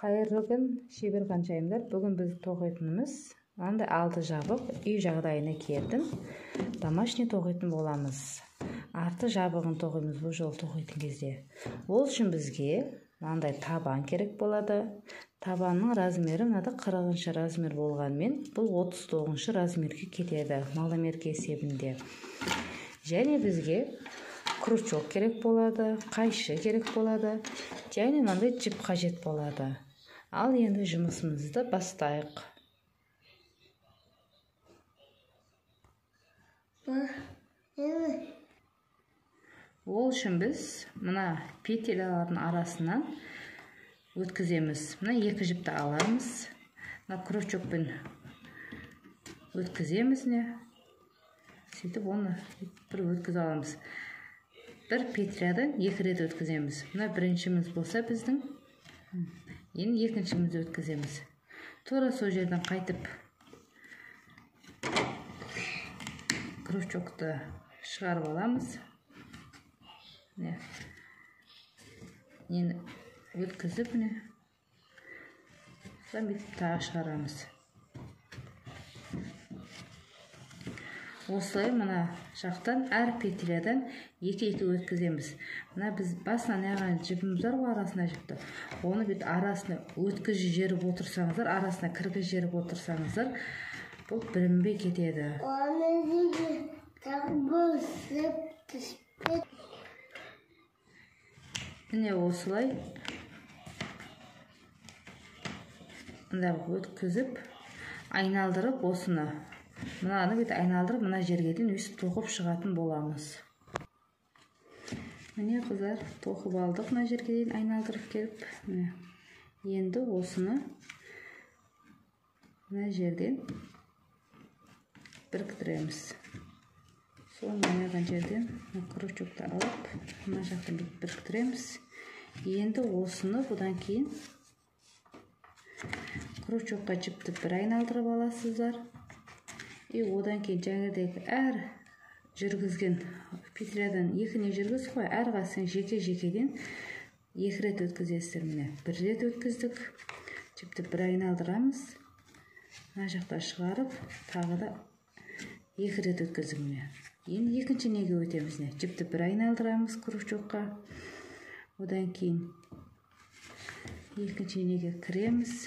Қайырлы күн, шебер қаншайымдар. Бүгін біз тоқитынымыз андай алты жабық үй жағдайына келдім. Домашний тоқитын боламыз. Арты жабығын тоқимыз бұл жол тоқитын кезде. Ол үшін бізге андай табан керек болады. Табанның размері мынада 40-шы размер болғанмен, бұл 39-шы размерге кетеді маломерка есебінде. Және бізге крючок керек болады, қайшы керек болады, және мынандай жіп қажет болады. Ал енді жұмысымызды бастайық. Ол үшін біз мына петелялардың арасынан өткіземіз. Мына екі жіпті аламыз. Мына крючокпен өткіземіз не. Сөйтіп оны бір өткізе аламыз. Бір петлядан екі рет өткіземіз. Мына біріншіміз болса біздің, енді екіншімізді өткіземіз. Тура сол жерден қайтып крючокты шығарып аламыз. Нені өткізіп, тағы шығарамыз. Осылай мына жақтан әр петлядан екі-екі өткіземіз. Мына біз басынан аяған жібіміз бар ғой, арасына жіпті. Оны бет арасына өткіз жеріп отырсаңыздар, арасына кіргіз жеріп отырсаңыздар, бұл бірінбей кетеді. Міне осылай өткізіп, айналдырып осыны. Мынаны бет айналдырып, мына жерге дейін өсіп тоқып шығатын боламыз. Міне қыздар, тоқып алдық мына жерге дейін айналдырып келіп. Енді осыны мына жерден біріктіреміз. Соны аяған жерден крючокты алып, мына жақтан біріктіреміз. Енді осыны бұдан кейін крючокқа жіпті бір айналдырып аласыздар. И одан кейін жаңағыдай әр жүргізген петлядан екіне жүргіз қой, әр қайсысын жеке-жекеден екі рет өткізесіздер. Міне бір рет өткіздік, жіпті бір айналдырамыз, мына жақта шығарып, тағы да екі рет өткіздік. Міне енді екінші неге өтеміз. Жіпті бір айналдырамыз крючокқа, одан кейін екінші неге кіреміз.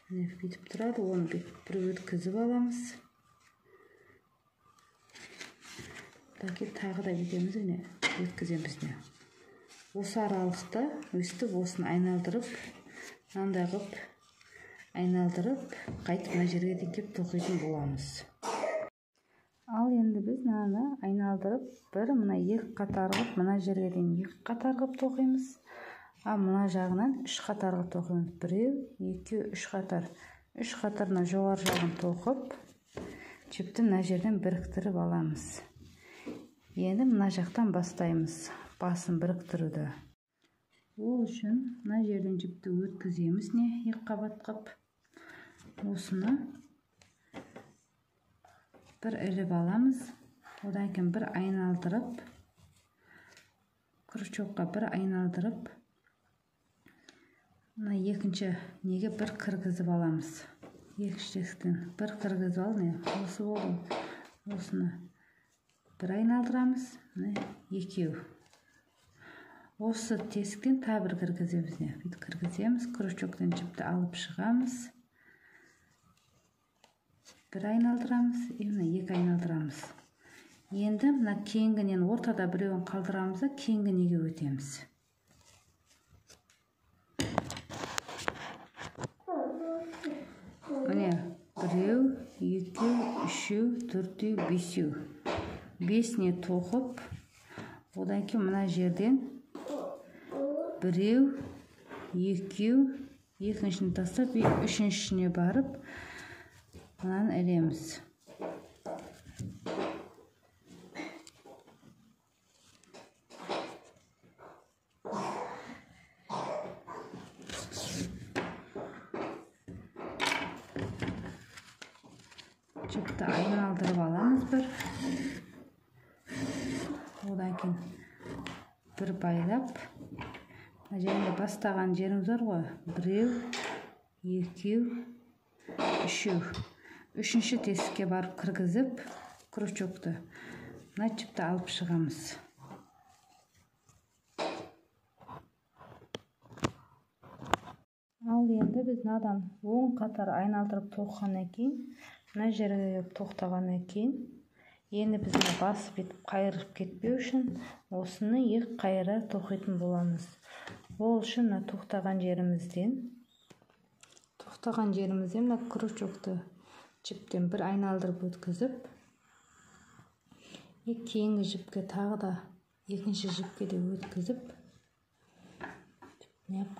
Міне бүйтіп тұрады, оны бір өткізіп аламыз. Тағы да кетеміз, өткіземіз. Осы аралықта өстіп осыны айналдырып, мынандай қып айналдырып, қайтып мына жерге дейін келіп тоқитын боламыз. Ал енді біз мынаны айналдырып, бір мына екі қатар қып, мына жерге дейін екі қатар қып тоқимыз. Ал мына жағынан үш қатар қып тоқимыз. Біреу, екі, үш қатар. Үш қатарына жоғары жағын тоқып, жіпті мына жерден біріктіріп аламыз. Енді мына жақтан бастаймыз басын біріктіруді. Ол үшін мына жерден жіпті өткіземіз, екі қабат қып. Осыны бір іліп аламыз. Одан кейін бір айналдырып, крючокқа бір айналдырып, мына екінші неге бір кіргізіп аламыз. Екінші тесіктен бір кіргізіп алып, осы болды. Осыны бір айналдырамыз, екеу. Осы тесіктен тағы бір кіргіземіз. Бүйтіп кіргіземіз, крючоктан жіпті алып шығамыз. Бір айналдырамыз, екі айналдырамыз. Енді мына кейінгінен ортада біреуін қалдырамыз да, кейінгі неге өтеміз. Міне, біреу, екеу, үшеу, төртеу, бесеу. Бесіне тоқып, одан кейін мына жерден біреу, екеу, екіншіні тастап, үшіншісіне барып, мынаны ілеміз. Жіпті айналдырып аламыз бір. Одан кейін бір байлап, Және бастаған жеріміз бар ғой. 1, 2, 3. Үшінші тесікке барып кіргізіп, крючокты мына жіпті алып шығамыз. Ал енді біз мынадан оң қатар айналдырып тоқығаннан кейін, мына жерге тоқтағаннан кейін, енді біз басып етіп қайырып кетпеу үшін осыны екі қайыра тоқитын боламыз. Ол үшін мына тоқтаған жерімізден мына крючокты жіптен бір айналдырып өткізіп, кейінгі жіпке тағы да екінші жіпке де өткізіп,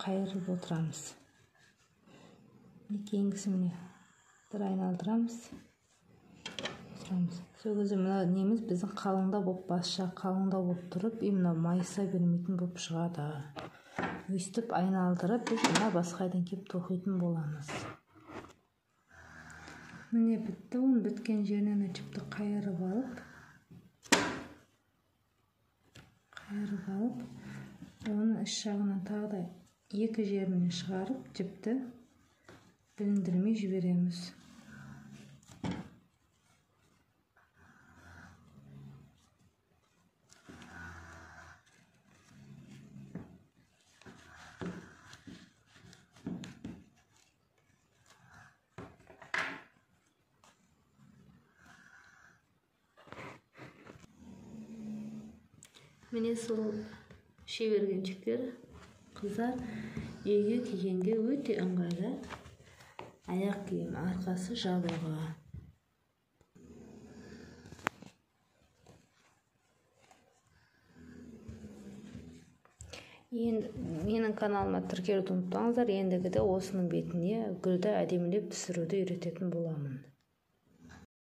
қайырып отырамыз. Кейінгісі міне бір айналдырамыз. Сол кезде мына неміз біздің қалыңдау болып, басша қалыңдау болып тұрып, именно майыса бермейтін болып шығады. Өйстіп айналдырып, біз мына басқайдан кеп тоқитын боламыз. Міне бітті. Оның біткен жерінен жіпті қайырып алып, оны іш жағынан тағы да екі жерінен шығарып, жіпті біліндірмей жібереміз. Міне сол шебергеншіктер қыздар үйге кигенге өте ыңғайлы аяқ киім, арқасы жабылғы. Енді менің каналыма тіркелуді ұмытпаңыздар. Ендігіде осының бетіне гүлді әдемілеп түсіруді үйрететін боламын.